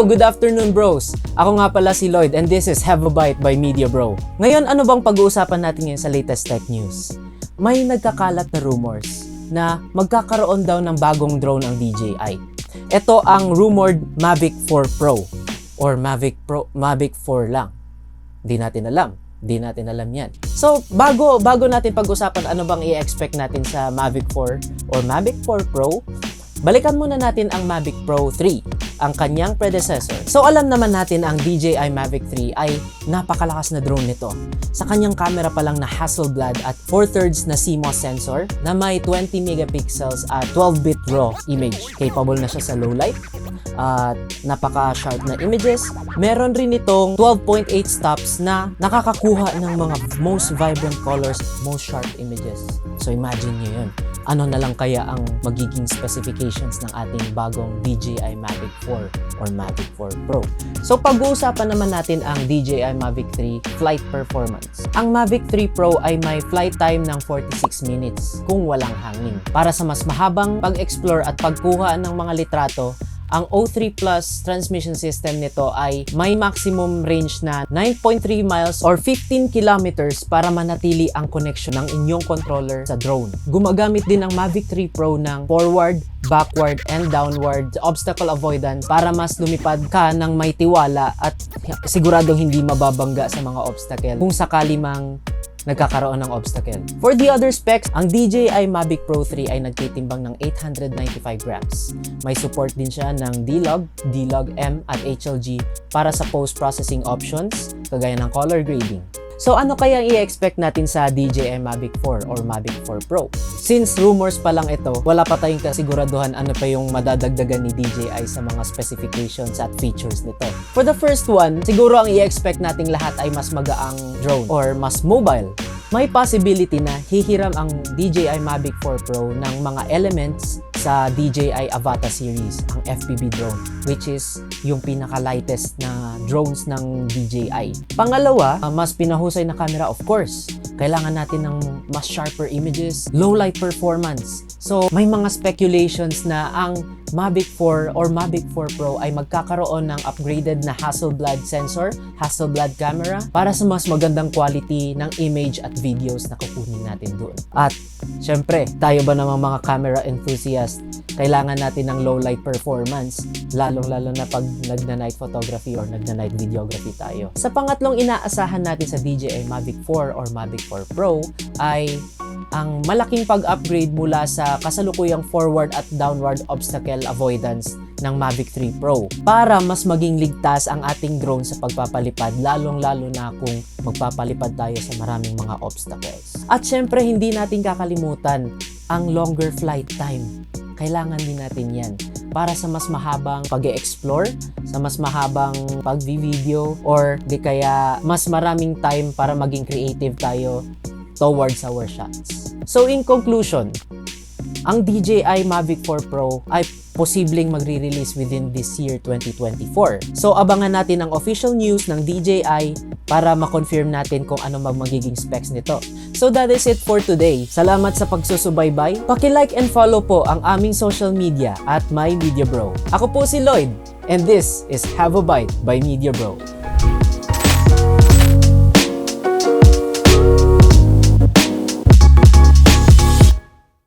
Hello, good afternoon bros! Ako nga pala si Lloyd and this is Have a Bite by Media Bro. Ngayon, ano bang pag-uusapan natin ngayon sa latest tech news? May nagkakalat na rumors na magkakaroon daw ng bagong drone ang DJI. Ito ang rumored Mavic 4 Pro or Mavic 4 lang. Di natin alam yan. So, bago natin pag-usapan ano bang i-expect natin sa Mavic 4 or Mavic 4 Pro, balikan muna natin ang Mavic Pro 3, ang kanyang predecessor. So alam naman natin ang DJI Mavic 3 ay napakalakas na drone nito. Sa kanyang camera pa lang na Hasselblad at 4/3 na CMOS sensor na may 20 megapixels at 12-bit RAW image. Capable na siya sa low light at napaka-sharp na images. Meron rin itong 12.8 stops na nakakakuha ng mga most vibrant colors, most sharp images. So imagine nyo yun. Ano na lang kaya ang magiging specifications ng ating bagong DJI Mavic 4 or Mavic 4 Pro. So pag-uusapan naman natin ang DJI Mavic 3 flight performance. Ang Mavic 3 Pro ay may flight time ng 46 minutes kung walang hangin. Para sa mas mahabang pag-explore at pagkuha ng mga litrato, ang O3 Plus transmission system nito ay may maximum range na 9.3 miles or 15 kilometers para manatili ang connection ng inyong controller sa drone. Gumagamit din ang Mavic 3 Pro ng forward, backward, and downward obstacle avoidance para mas lumipad ka ng may tiwala at siguradong hindi mababangga sa mga obstacle kung sakali mang nagkakaroon ng obstacle. For the other specs, ang DJI Mavic Pro 3 ay nagtitimbang ng 895 grams. May support din siya ng D-Log, D-Log-M at HLG para sa post-processing options kagaya ng color grading. So ano kaya i-expect natin sa DJI Mavic 4 or Mavic 4 Pro? Since rumors pa lang ito, wala pa tayong kasiguraduhan ano pa yung madadagdagan ni DJI sa mga specifications at features nito. For the first one, siguro ang i-expect nating lahat ay mas magaang drone or mas mobile. May possibility na hihiram ang DJI Mavic 4 Pro ng mga elements sa DJI Avata series, ang FPV drone, which is yung pinaka-lightest na drones ng DJI. Pangalawa, mas pinahusay na camera, of course. Kailangan natin ng mas sharper images, low light performance. So, may mga speculations na ang Mavic 4 or Mavic 4 Pro ay magkakaroon ng upgraded na Hasselblad sensor, Hasselblad camera para sa mas magandang quality ng image at videos na kukunin natin doon. At syempre, tayo ba namang mga camera enthusiast, kailangan natin ng low light performance, lalong-lalo na pag nagna-night photography or nagna-night videography tayo. Sa pangatlong inaasahan natin sa DJI Mavic 4 or Mavic 4 Pro ay ang malaking pag-upgrade mula sa kasalukuyang forward at downward obstacle avoidance ng Mavic 3 Pro para mas maging ligtas ang ating drone sa pagpapalipad, lalong-lalo na kung magpapalipad tayo sa maraming mga obstacles. At syempre, hindi natin kakalimutan ang longer flight time. Kailangan din natin yan para sa mas mahabang pag-e-explore, sa mas mahabang pag-video, or di kaya mas maraming time para maging creative tayo towards our shots. So in conclusion, ang DJI Mavic 4 Pro ay posibleng magre-release within this year 2024. So abangan natin ang official news ng DJI para ma-confirm natin kung ano magiging specs nito. So that is it for today. Salamat sa pagsusubaybay. Paki-like and follow po ang aming social media at My Media Bro. Ako po si Lloyd and this is Have a Bite by Media Bro.